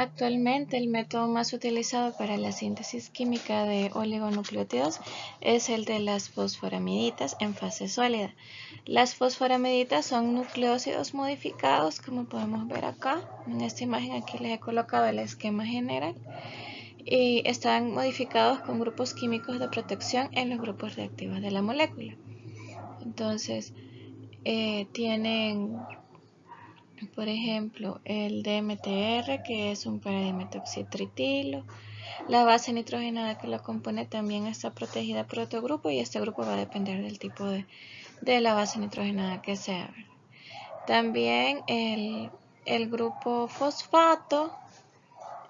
Actualmente el método más utilizado para la síntesis química de oligonucleótidos es el de las fosforamiditas en fase sólida. Las fosforamiditas son nucleósidos modificados, como podemos ver acá. En esta imagen aquí les he colocado el esquema general. Y están modificados con grupos químicos de protección en los grupos reactivos de la molécula. Entonces, tienen, por ejemplo, el DMTR, que es un paradimetoxitritilo. La base nitrogenada que lo compone también está protegida por otro grupo y este grupo va a depender del tipo de la base nitrogenada que sea. También el grupo fosfato,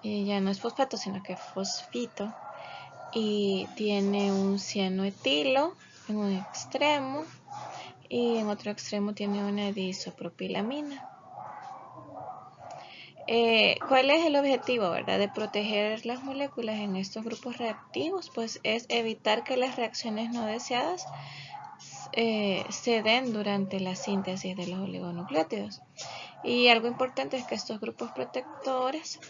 ya no es fosfato sino que fosfito, y tiene un cianoetilo en un extremo y en otro extremo tiene una diisopropilamina. ¿Cuál es el objetivo, verdad, de proteger las moléculas en estos grupos reactivos? Pues es evitar que las reacciones no deseadas se den durante la síntesis de los oligonucleótidos. Y algo importante es que estos grupos protectores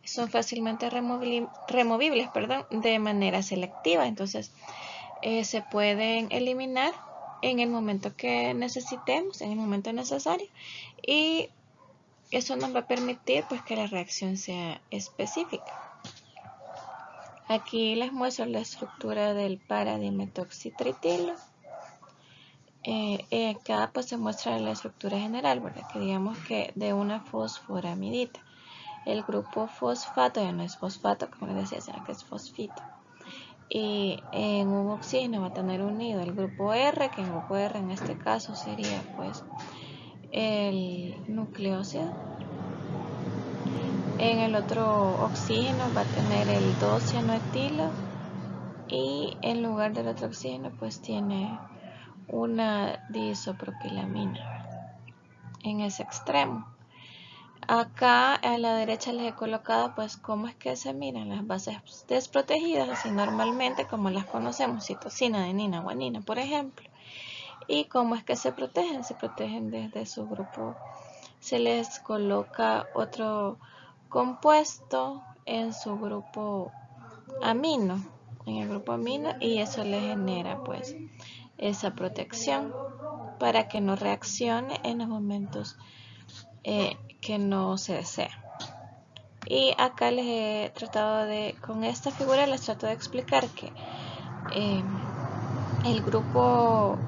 son fácilmente removibles de manera selectiva. Entonces, se pueden eliminar en el momento que necesitemos, en el momento necesario, y eso nos va a permitir pues que la reacción sea específica. Aquí les muestro la estructura del paradimetoxitritilo. Acá pues se muestra la estructura general, ¿verdad? Que digamos que de una fosforamidita. El grupo fosfato ya no es fosfato, como les decía, sino que es fosfito. Y en un oxígeno va a tener unido el grupo R, que el grupo R en este caso sería pues el nucleósido. En el otro oxígeno va a tener el 2-cianoetilo y en lugar del otro oxígeno pues tiene una diisopropilamina en ese extremo. Acá a la derecha les he colocado pues cómo es que se miran las bases desprotegidas, así normalmente como las conocemos, citosina, adenina, guanina, por ejemplo. Y cómo es que se protegen desde su grupo. Se les coloca otro compuesto en su grupo amino, en el grupo amino, y eso le genera pues esa protección para que no reaccione en los momentos que no se desea. Y acá les he tratado con esta figura les trato de explicar que el grupo,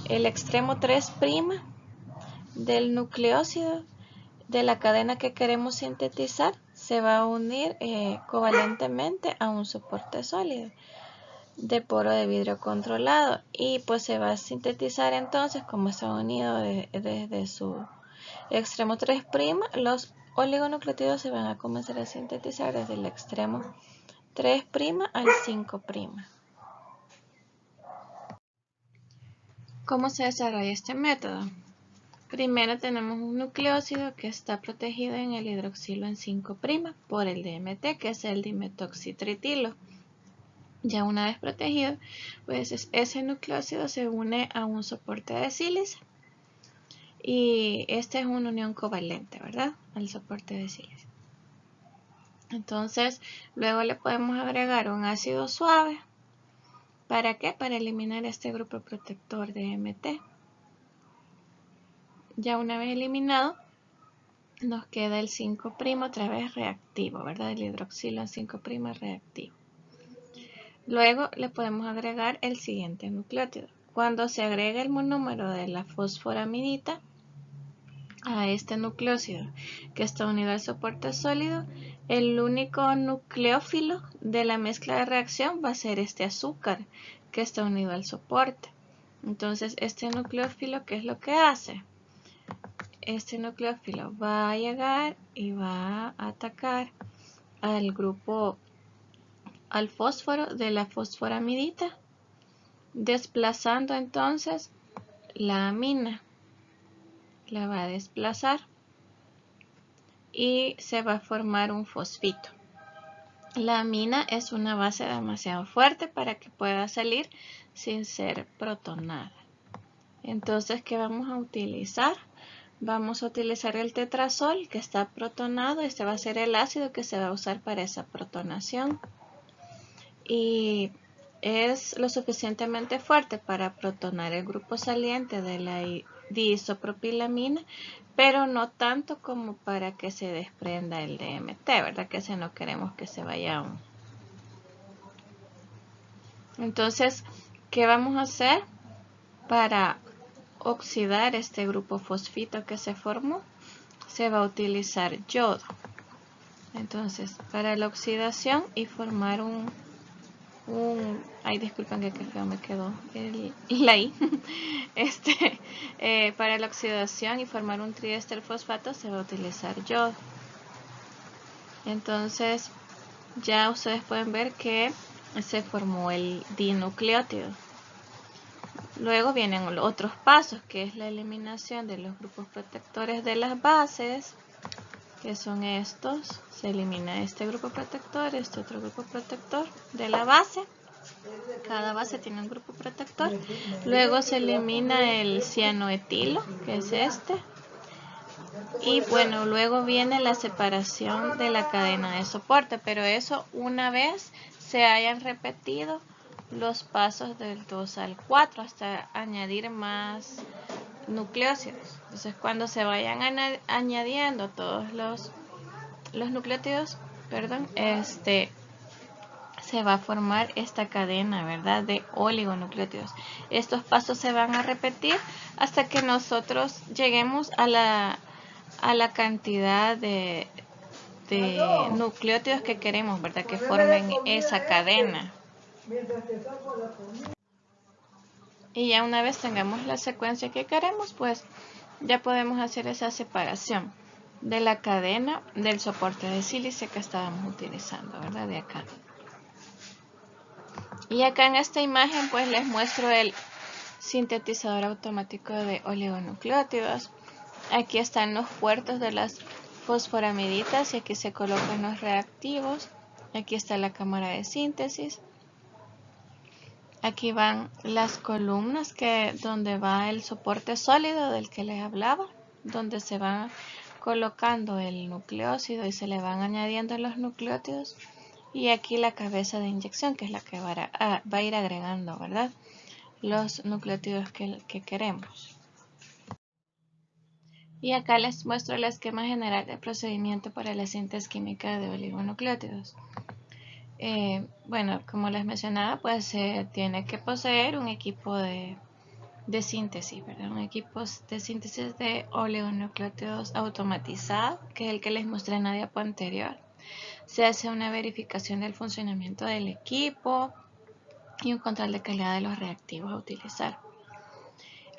el extremo 3' del nucleósido de la cadena que queremos sintetizar se va a unir covalentemente a un soporte sólido de poro de vidrio controlado y pues se va a sintetizar entonces, como está unido desde su extremo 3', los oligonucleótidos se van a comenzar a sintetizar desde el extremo 3' al 5'. ¿Cómo se desarrolla este método? Primero tenemos un nucleósido que está protegido en el hidroxilo en 5' por el DMT, que es el dimetoxitritilo. Ya una vez protegido, pues ese nucleósido se une a un soporte de sílice y esta es una unión covalente, ¿verdad? Al soporte de sílice. Entonces, luego le podemos agregar un ácido suave. ¿Para qué? Para eliminar este grupo protector de DMT. Ya una vez eliminado, nos queda el 5' otra vez reactivo, ¿verdad? El hidroxilo en 5' reactivo. Luego le podemos agregar el siguiente nucleótido. Cuando se agrega el monómero de la fosforamidita a este nucleósido que está unido al soporte sólido, el único nucleófilo de la mezcla de reacción va a ser este azúcar que está unido al soporte. Entonces, este nucleófilo, ¿qué es lo que hace? Este nucleófilo va a llegar y va a atacar al grupo, al fósforo de la fosforamidita, desplazando entonces la amina. La va a desplazar y se va a formar un fosfito. La amina es una base demasiado fuerte para que pueda salir sin ser protonada. Entonces, ¿qué vamos a utilizar? vamos a utilizar el tetrazol que está protonado. Este va a ser el ácido que se va a usar para esa protonación. Y es lo suficientemente fuerte para protonar el grupo saliente de la diisopropilamina, pero no tanto como para que se desprenda el DMT, ¿verdad? Que ese no queremos que se vaya aún. Entonces, ¿qué vamos a hacer para oxidar este grupo fosfito que se formó? Se va a utilizar yodo. Entonces, para la oxidación y formar ay, disculpen que feo me quedó la I. Para la oxidación y formar un triester fosfato se va a utilizar yodo. Entonces, ya ustedes pueden ver que se formó el dinucleótido. Luego vienen otros pasos, que es la eliminación de los grupos protectores de las bases, que son estos. Se elimina este grupo protector, este otro grupo protector de la base. Cada base tiene un grupo protector. Luego se elimina el cianoetilo, que es este. Y bueno, luego viene la separación de la cadena de soporte, pero eso una vez se hayan repetido los pasos del 2 al 4 hasta añadir más nucleósidos. Entonces, cuando se vayan añadiendo todos los nucleótidos, se va a formar esta cadena, ¿verdad?, de oligonucleótidos. Estos pasos se van a repetir hasta que nosotros lleguemos a la cantidad de nucleótidos que queremos, ¿verdad?, que formen esa cadena. Y ya una vez tengamos la secuencia que queremos, pues ya podemos hacer esa separación de la cadena del soporte de sílice que estábamos utilizando, ¿verdad?, de acá. Y acá en esta imagen pues les muestro el sintetizador automático de oligonucleótidos. Aquí están los puertos de las fosforamiditas y aquí se colocan los reactivos. Aquí está la cámara de síntesis. Aquí van las columnas donde va el soporte sólido del que les hablaba, donde se va colocando el nucleósido y se le van añadiendo los nucleótidos. Y aquí la cabeza de inyección, que es la que va a ir agregando, ¿verdad?, los nucleótidos que queremos. Y acá les muestro el esquema general del procedimiento para la síntesis química de oligonucleótidos. Bueno, como les mencionaba, pues se tiene que poseer un equipo de síntesis, ¿verdad? Un equipo de síntesis de oligonucleótidos automatizado, que es el que les mostré en la diapo anterior. Se hace una verificación del funcionamiento del equipo y un control de calidad de los reactivos a utilizar.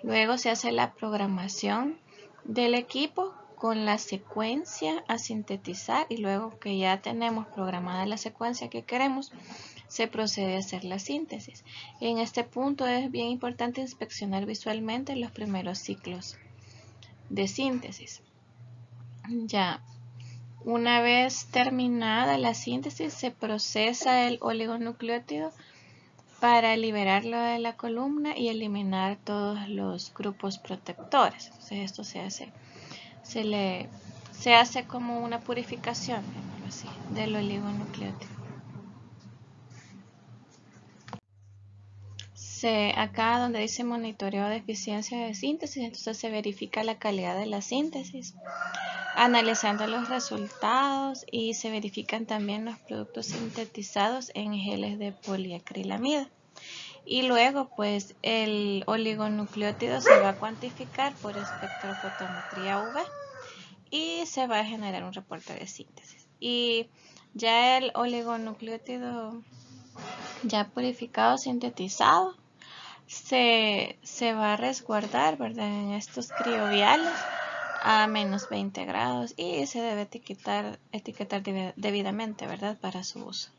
Luego se hace la programación del equipo con la secuencia a sintetizar y luego que ya tenemos programada la secuencia que queremos, se procede a hacer la síntesis. En este punto es bien importante inspeccionar visualmente los primeros ciclos de síntesis. Ya una vez terminada la síntesis, se procesa el oligonucleótido para liberarlo de la columna y eliminar todos los grupos protectores. Entonces esto se hace como una purificación, así, del oligonucleótido. Acá donde dice monitoreo de eficiencia de síntesis, entonces se verifica la calidad de la síntesis, analizando los resultados, y se verifican también los productos sintetizados en geles de poliacrilamida. Y luego pues el oligonucleótido se va a cuantificar por espectrofotometría UV y se va a generar un reporte de síntesis. Y ya el oligonucleótido ya purificado, sintetizado, se va a resguardar, ¿verdad?, en estos crioviales a menos 20 grados y se debe etiquetar debidamente, ¿verdad?, para su uso.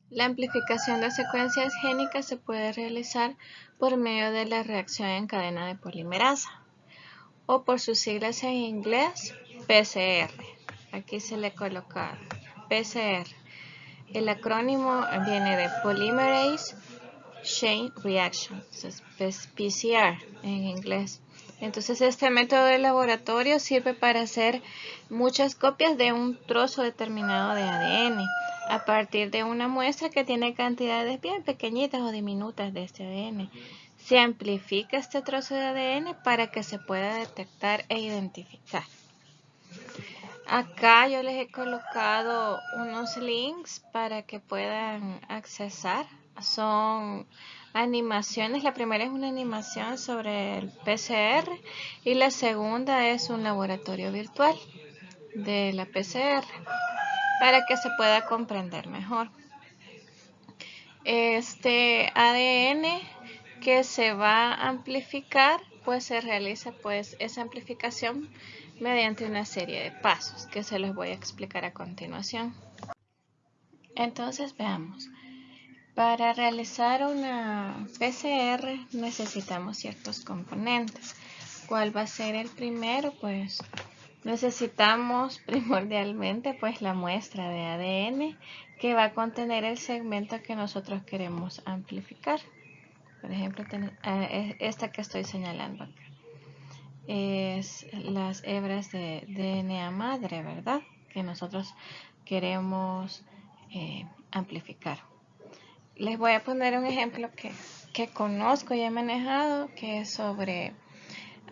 La amplificación de secuencias génicas se puede realizar por medio de la reacción en cadena de polimerasa, o por sus siglas en inglés, PCR. Aquí se le coloca PCR. El acrónimo viene de Polymerase Chain Reaction, es PCR en inglés. Entonces este método de laboratorio sirve para hacer muchas copias de un trozo determinado de ADN a partir de una muestra que tiene cantidades bien pequeñitas o diminutas de este ADN. Se amplifica este trozo de ADN para que se pueda detectar e identificar. Acá yo les he colocado unos links para que puedan accesar. Son animaciones. La primera es una animación sobre el PCR y la segunda es un laboratorio virtual de la PCR para que se pueda comprender mejor. Este ADN que se va a amplificar, pues se realiza esa amplificación mediante una serie de pasos que se los voy a explicar a continuación. Entonces veamos. Para realizar una PCR necesitamos ciertos componentes. ¿Cuál va a ser el primero? Pues necesitamos primordialmente pues la muestra de ADN que va a contener el segmento que nosotros queremos amplificar. Por ejemplo, esta que estoy señalando acá es las hebras de DNA madre, ¿verdad? Que nosotros queremos amplificar. Les voy a poner un ejemplo que conozco y he manejado, que es sobre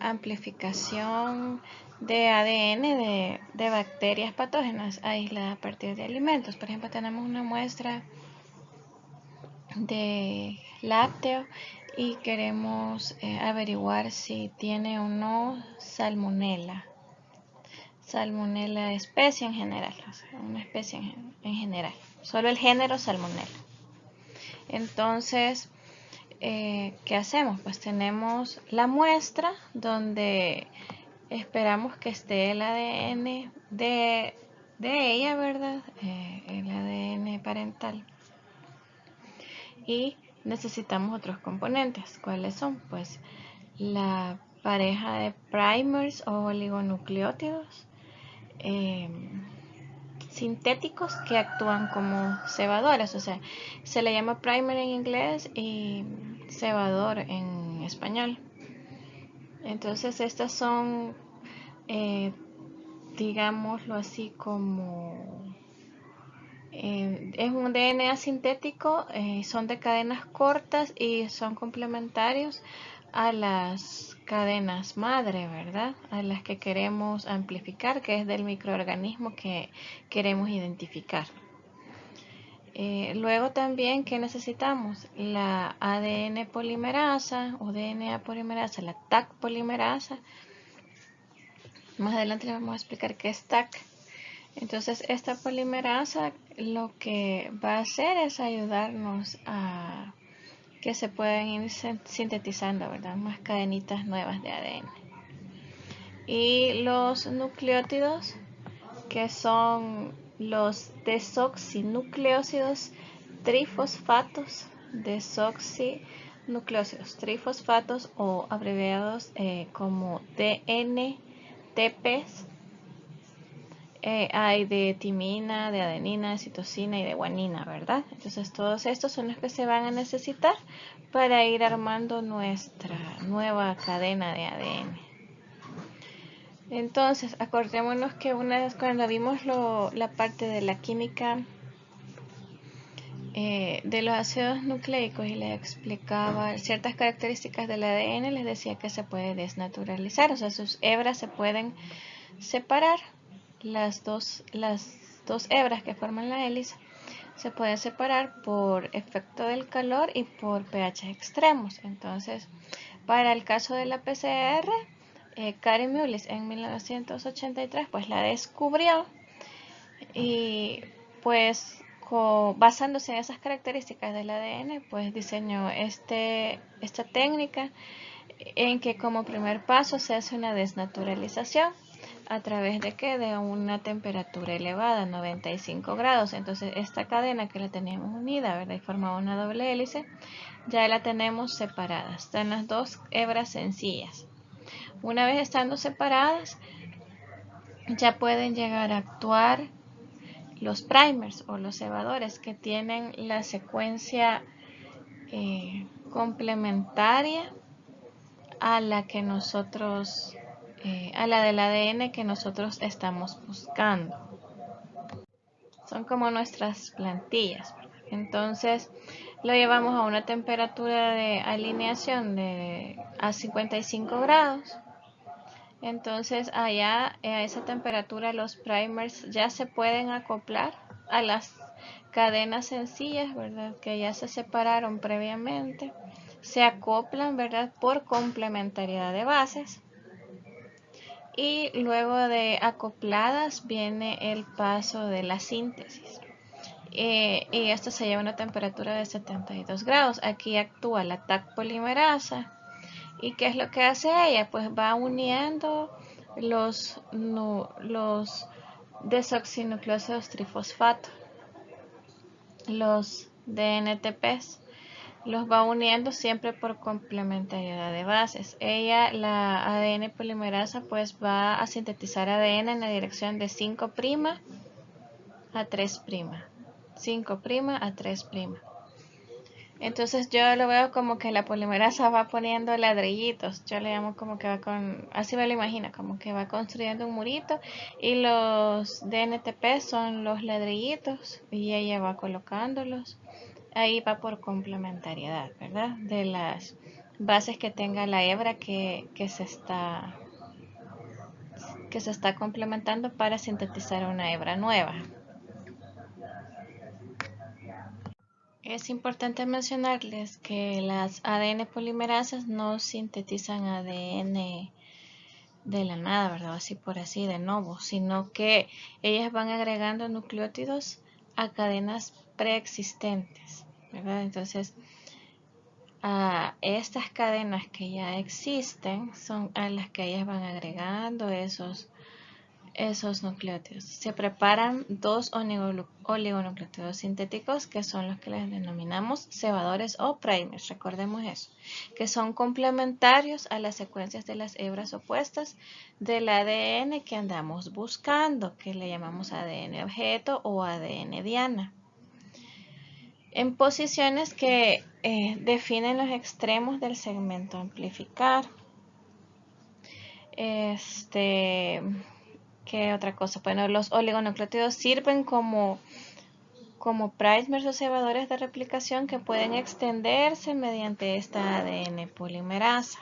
amplificación de ADN de bacterias patógenas aisladas a partir de alimentos. Por ejemplo, tenemos una muestra de lácteo y queremos averiguar si tiene o no salmonela. Salmonella especie en general, o sea, una especie en general, solo el género salmonella. Entonces, ¿qué hacemos? Pues tenemos la muestra donde esperamos que esté el ADN de ella, ¿verdad? El ADN parental. Y necesitamos otros componentes. ¿Cuáles son? Pues la pareja de primers o oligonucleótidos sintéticos que actúan como cebadores, o sea, se le llama primer en inglés y cebador en español. Entonces estas son, digámoslo así, como es un DNA sintético, son de cadenas cortas y son complementarios a las cadenas madre, ¿verdad? A las que queremos amplificar, que es del microorganismo que queremos identificar. Luego también, ¿qué necesitamos? La ADN polimerasa o DNA polimerasa, la TAC polimerasa. Más adelante les vamos a explicar qué es TAC. Entonces, esta polimerasa lo que va a hacer es ayudarnos a que se puedan ir sintetizando, ¿verdad? Más cadenitas nuevas de ADN. Y los nucleótidos, que son los desoxinucleósidos trifosfatos, trifosfatos o abreviados como DNTPs. Hay de timina, de adenina, de citosina y de guanina, ¿verdad? Entonces todos estos son los que se van a necesitar para ir armando nuestra nueva cadena de ADN. Entonces, acordémonos que una vez cuando vimos la parte de la química de los ácidos nucleicos y les explicaba ciertas características del ADN, les decía que se puede desnaturalizar, o sea, sus hebras se pueden separar. Las dos hebras que forman la hélice se pueden separar por efecto del calor y por pH extremos. Entonces, para el caso de la PCR, Karen Mullis en 1983 pues la descubrió y pues basándose en esas características del ADN pues diseñó esta técnica en que como primer paso se hace una desnaturalización. ¿A través de qué? De una temperatura elevada, 95 grados. Entonces esta cadena que la teníamos unida, ¿verdad? Y formaba una doble hélice, ya la tenemos separada. Están las dos hebras sencillas. Una vez estando separadas, ya pueden llegar a actuar los primers o los cebadores que tienen la secuencia complementaria a la que nosotros, a la del ADN que nosotros estamos buscando. Son como nuestras plantillas. Entonces lo llevamos a una temperatura de alineación a 55 grados. Entonces allá a esa temperatura los primers ya se pueden acoplar a las cadenas sencillas, ¿verdad? Que ya se separaron previamente. Se acoplan, ¿verdad? Por complementariedad de bases. Y luego de acopladas viene el paso de la síntesis. Y esto se lleva a una temperatura de 72 grados. Aquí actúa la TAC polimerasa. ¿Y qué es lo que hace ella? Pues va uniendo los desoxinucleósidos trifosfato, los DNTPs. Los va uniendo siempre por complementariedad de bases. Ella, la ADN polimerasa, pues va a sintetizar ADN en la dirección de 5' a 3'. 5' a 3'. Entonces yo lo veo como que la polimerasa va poniendo ladrillitos. Yo le llamo como que va con, así me lo imagino, como que va construyendo un murito. Y los DNTP son los ladrillitos y ella va colocándolos. Ahí va por complementariedad, ¿verdad? De las bases que tenga la hebra que se está complementando para sintetizar una hebra nueva. Es importante mencionarles que las ADN polimerasas no sintetizan ADN de la nada, ¿verdad? Así por así, de nuevo, sino que ellas van agregando nucleótidos a cadenas preexistentes, ¿verdad? Entonces, a estas cadenas que ya existen son a las que ellas van agregando esos nucleótidos. Se preparan dos oligonucleótidos sintéticos que son los que les denominamos cebadores o primers, recordemos eso, que son complementarios a las secuencias de las hebras opuestas del ADN que andamos buscando, que le llamamos ADN objeto o ADN diana, en posiciones que definen los extremos del segmento amplificar. ¿Qué otra cosa? Bueno, los oligonucleótidos sirven como primers o cebadores de replicación que pueden extenderse mediante esta ADN polimerasa,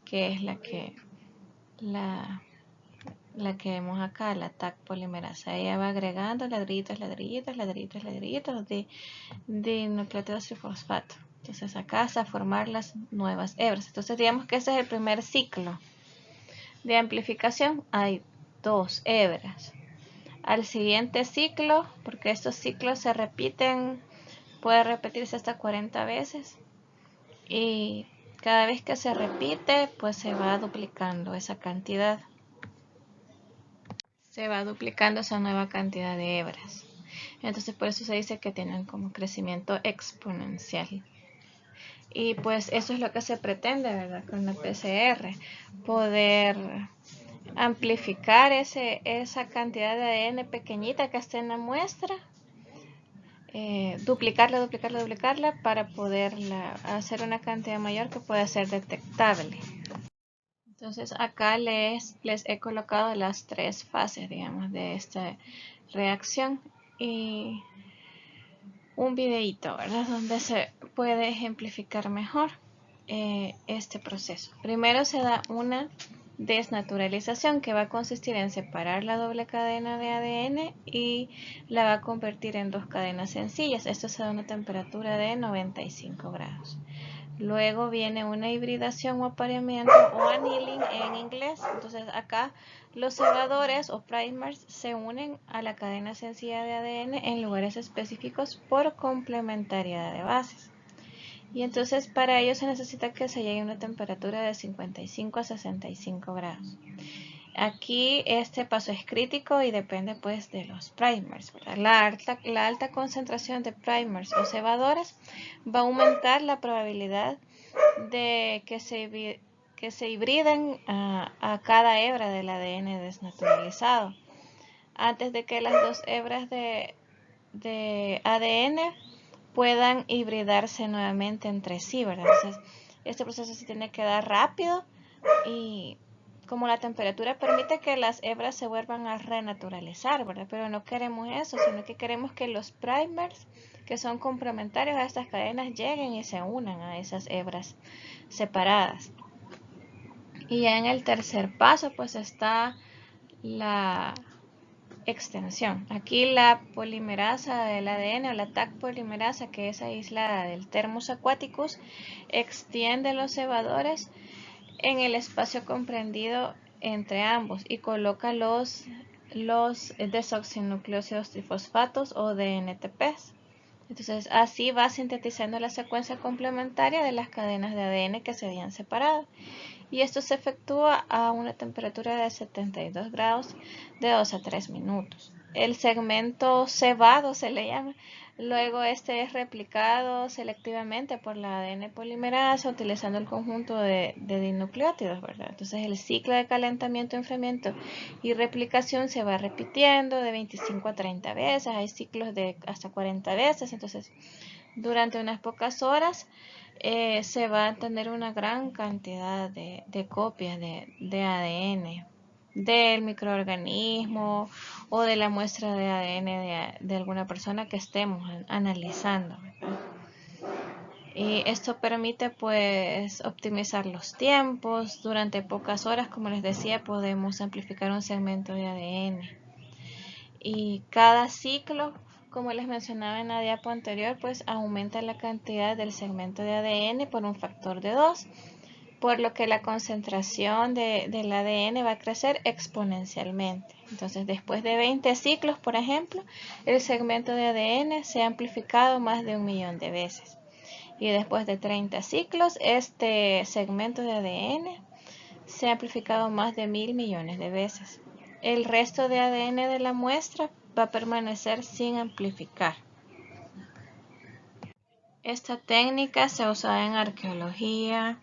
que es la que vemos acá, la TAC polimerasa. Ella va agregando ladrillitos de nucleótidos trifosfato. Entonces acá hasta formar las nuevas hebras. Entonces digamos que ese es el primer ciclo de amplificación. Hay 2 hebras. Al siguiente ciclo, porque estos ciclos se repiten, puede repetirse hasta 40 veces. Y cada vez que se repite, pues se va duplicando esa cantidad. Se va duplicando esa nueva cantidad de hebras. Entonces por eso se dice que tienen como crecimiento exponencial. Y pues eso es lo que se pretende, ¿verdad? Con la PCR, poder amplificar esa cantidad de ADN pequeñita que está en la muestra, duplicarla para poder hacer una cantidad mayor que pueda ser detectable. Entonces acá les he colocado las 3 fases, digamos, de esta reacción y un videito, ¿verdad? Donde se puede ejemplificar mejor este proceso. Primero se da una desnaturalización que va a consistir en separar la doble cadena de ADN y la va a convertir en 2 cadenas sencillas. Esto se da a una temperatura de 95 grados. Luego viene una hibridación o apareamiento o annealing en inglés. Entonces acá los cebadores o primers se unen a la cadena sencilla de ADN en lugares específicos por complementariedad de bases. Y entonces para ello se necesita que se llegue a una temperatura de 55 a 65 grados. Aquí este paso es crítico y depende pues de los primers, ¿verdad? La alta concentración de primers o cebadores va a aumentar la probabilidad de que se hibriden a cada hebra del ADN desnaturalizado. Antes de que las 2 hebras de ADN puedan hibridarse nuevamente entre sí, ¿verdad? Entonces, este proceso se tiene que dar rápido y como la temperatura permite que las hebras se vuelvan a renaturalizar, ¿verdad? Pero no queremos eso, sino que queremos que los primers, que son complementarios a estas cadenas, lleguen y se unan a esas hebras separadas. Y ya en el tercer paso, pues está la extensión. Aquí la polimerasa del ADN o la Taq polimerasa, que es aislada del Thermus aquaticus, extiende los cebadores en el espacio comprendido entre ambos y coloca los desoxinucleósidos trifosfatos o DNTPs. Entonces así va sintetizando la secuencia complementaria de las cadenas de ADN que se habían separado. Y esto se efectúa a una temperatura de 72 grados de 2 a 3 minutos. El segmento cebado se le llama. Luego este es replicado selectivamente por la ADN polimerasa utilizando el conjunto de dinucleótidos, ¿verdad? Entonces el ciclo de calentamiento, enfriamiento y replicación se va repitiendo de 25 a 30 veces. Hay ciclos de hasta 40 veces. Entonces durante unas pocas horas se va a tener una gran cantidad de copias de ADN del microorganismo o de la muestra de ADN de alguna persona que estemos analizando. Y esto permite pues optimizar los tiempos. Durante pocas horas, como les decía, podemos amplificar un segmento de ADN. Y cada ciclo, como les mencionaba en la diapo anterior, pues aumenta la cantidad del segmento de ADN por un factor de 2, por lo que la concentración del ADN va a crecer exponencialmente. Entonces, después de 20 ciclos, por ejemplo, el segmento de ADN se ha amplificado más de 1.000.000 de veces. Y después de 30 ciclos, este segmento de ADN se ha amplificado más de 1.000 millones de veces. El resto de ADN de la muestra va a permanecer sin amplificar. Esta técnica se usa en arqueología,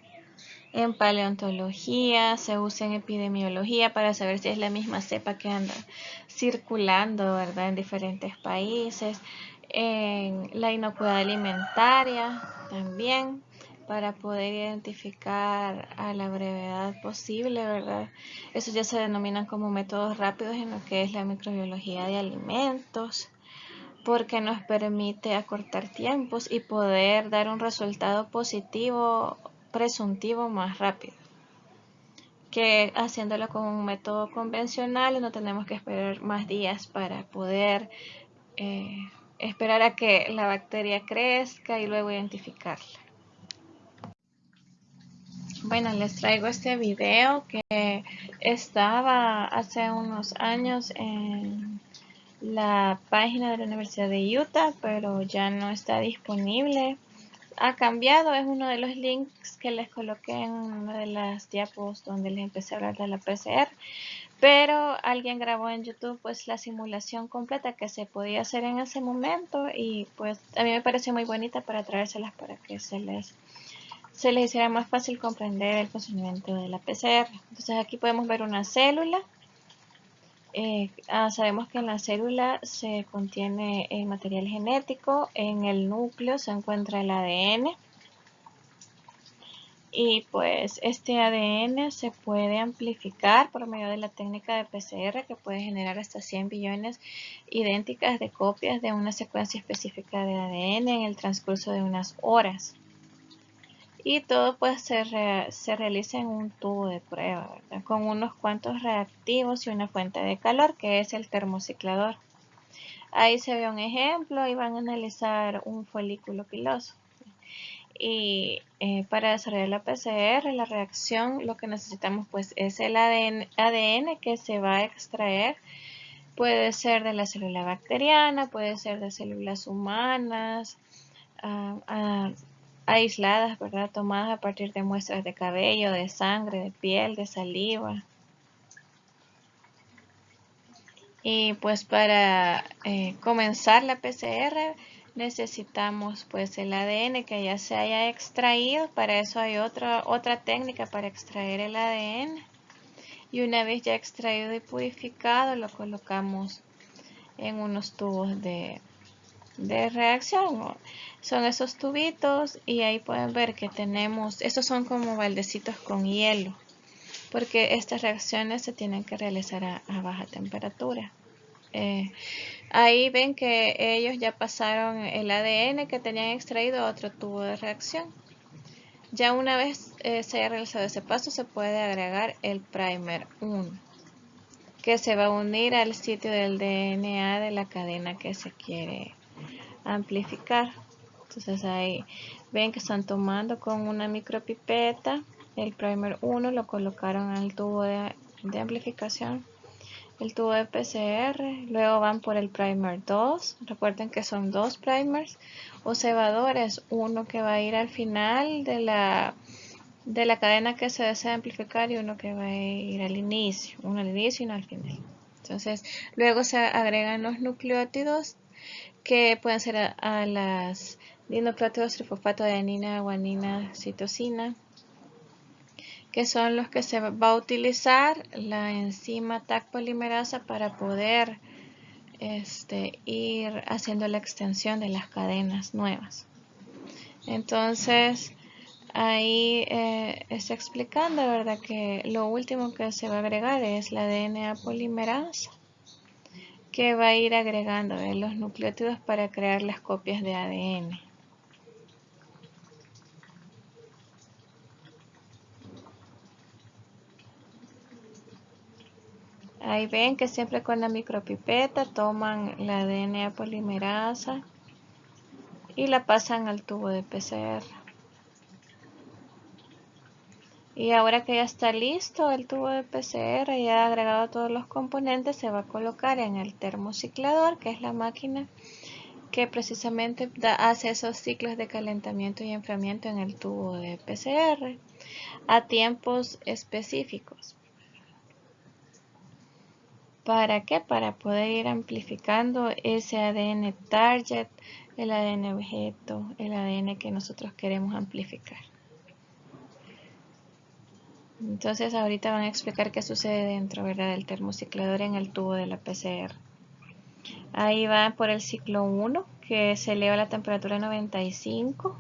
en paleontología, se usa en epidemiología para saber si es la misma cepa que anda circulando, ¿verdad?, en diferentes países, en la inocuidad alimentaria también, para poder identificar a la brevedad posible, ¿verdad? Eso ya se denominan como métodos rápidos en lo que es la microbiología de alimentos, porque nos permite acortar tiempos y poder dar un resultado positivo presuntivo más rápido que haciéndolo con un método convencional. No tenemos que esperar más días para poder esperar a que la bacteria crezca y luego identificarla. Bueno, les traigo este video que estaba hace unos años en la página de la Universidad de Utah, pero ya no está disponible. Ha cambiado, es uno de los links que les coloqué en una de las diapos donde les empecé a hablar de la PCR, pero alguien grabó en YouTube pues la simulación completa que se podía hacer en ese momento y pues a mí me pareció muy bonita para traérselas para que se les hiciera más fácil comprender el funcionamiento de la PCR. Entonces aquí podemos ver una célula. Sabemos que en la célula se contiene el material genético, en el núcleo se encuentra el ADN y pues este ADN se puede amplificar por medio de la técnica de PCR que puede generar hasta 100 billones idénticas de copias de una secuencia específica de ADN en el transcurso de unas horas. Y todo pues se realiza en un tubo de prueba, ¿verdad?, con unos cuantos reactivos y una fuente de calor que es el termociclador. Ahí se ve un ejemplo y van a analizar un folículo piloso. Y para desarrollar la PCR, la reacción, lo que necesitamos pues es el ADN que se va a extraer. Puede ser de la célula bacteriana, puede ser de células humanas, aisladas, ¿verdad?, tomadas a partir de muestras de cabello, de sangre, de piel, de saliva. Y pues para comenzar la PCR necesitamos pues el ADN que ya se haya extraído. Para eso hay otra técnica para extraer el ADN. Y una vez ya extraído y purificado lo colocamos en unos tubos de reacción. Son esos tubitos y ahí pueden ver que tenemos, estos son como baldecitos con hielo. porque estas reacciones se tienen que realizar a baja temperatura. Ahí ven que ellos ya pasaron el ADN que tenían extraído a otro tubo de reacción. Ya una vez se haya realizado ese paso, se puede agregar el primer 1, que se va a unir al sitio del DNA de la cadena que se quiere amplificar. Entonces ahí ven que están tomando con una micropipeta el primer 1, lo colocaron al tubo de amplificación, el tubo de PCR, luego van por el primer 2, recuerden que son 2 primers o cebadores, uno que va a ir al final de la cadena que se desea amplificar y uno que va a ir al inicio, uno al inicio y uno al final. Entonces luego se agregan los nucleótidos que pueden ser a las dinucleótidos trifosfato de adenina, guanina, citosina, que son los que se va a utilizar la enzima Taq polimerasa para poder ir haciendo la extensión de las cadenas nuevas. Entonces, ahí está explicando, ¿verdad?, que lo último que se va a agregar es la DNA polimerasa, que va a ir agregando los nucleótidos para crear las copias de ADN. Ahí ven que siempre con la micropipeta toman la DNA polimerasa y la pasan al tubo de PCR. Y ahora que ya está listo el tubo de PCR, ya ha agregado todos los componentes, se va a colocar en el termociclador, que es la máquina que precisamente hace esos ciclos de calentamiento y enfriamiento en el tubo de PCR a tiempos específicos. ¿Para qué? Para poder ir amplificando ese ADN target, el ADN objeto, el ADN que nosotros queremos amplificar. Entonces ahorita van a explicar qué sucede dentro, ¿verdad?, del termociclador en el tubo de la PCR. Ahí va por el ciclo 1, que se eleva la temperatura a 95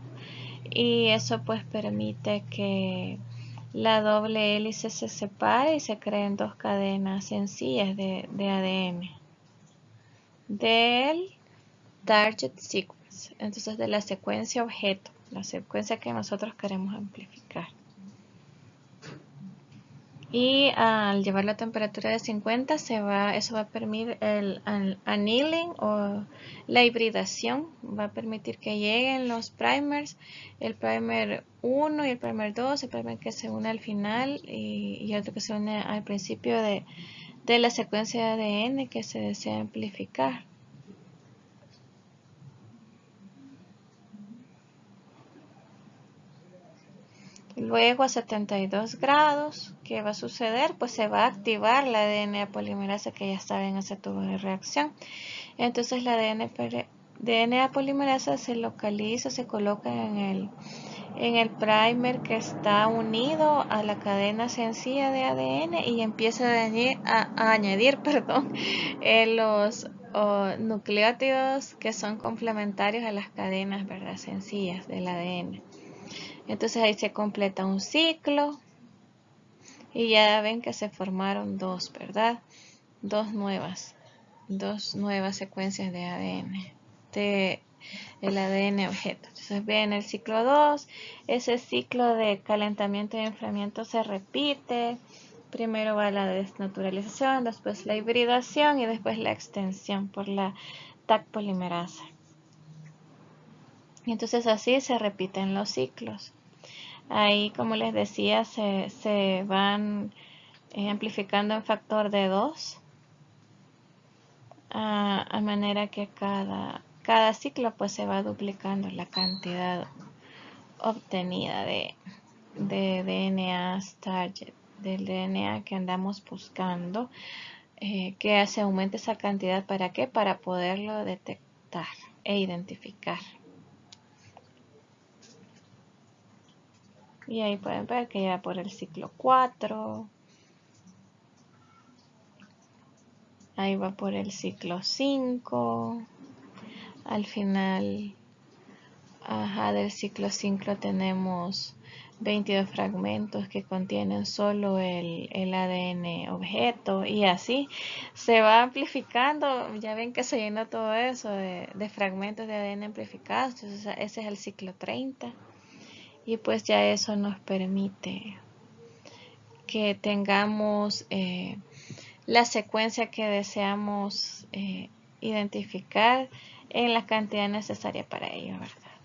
y eso pues permite que la doble hélice se separe y se creen dos cadenas sencillas de ADN del target sequence, entonces de la secuencia objeto, la secuencia que nosotros queremos amplificar. Y al llevarlo a temperatura de 50 eso va a permitir el annealing o la hibridación, va a permitir que lleguen los primers, el primer 1 y el primer 2, el primer que se une al final y otro que se une al principio de la secuencia de ADN que se desea amplificar. Luego a 72 grados, ¿qué va a suceder? Pues se va a activar la DNA polimerasa que ya estaba en ese tubo de reacción. Entonces la DNA polimerasa se localiza, se coloca en el primer que está unido a la cadena sencilla de ADN y empieza a añadir los nucleótidos que son complementarios a las cadenas, ¿verdad?, sencillas del ADN. Entonces ahí se completa un ciclo y ya ven que se formaron dos, ¿verdad? Dos nuevas secuencias de ADN, el ADN objeto. Entonces ven el ciclo 2, ese ciclo de calentamiento y enfriamiento se repite. Primero va la desnaturalización, después la hibridación y después la extensión por la Taq polimerasa. Y entonces así se repiten los ciclos. Ahí, como les decía, se van amplificando en factor de 2, a manera que cada ciclo pues se va duplicando la cantidad obtenida de DNA target, del DNA que andamos buscando, que se aumente esa cantidad. ¿Para qué? Para poderlo detectar e identificar. Y ahí pueden ver que ya por el ciclo 4, ahí va por el ciclo 5, al final del ciclo 5 tenemos 22 fragmentos que contienen solo el ADN objeto y así se va amplificando. Ya ven que se llenó todo eso de fragmentos de ADN amplificados. Entonces, ese es el ciclo 30 y pues ya eso nos permite que tengamos la secuencia que deseamos identificar en la cantidad necesaria para ello, ¿verdad?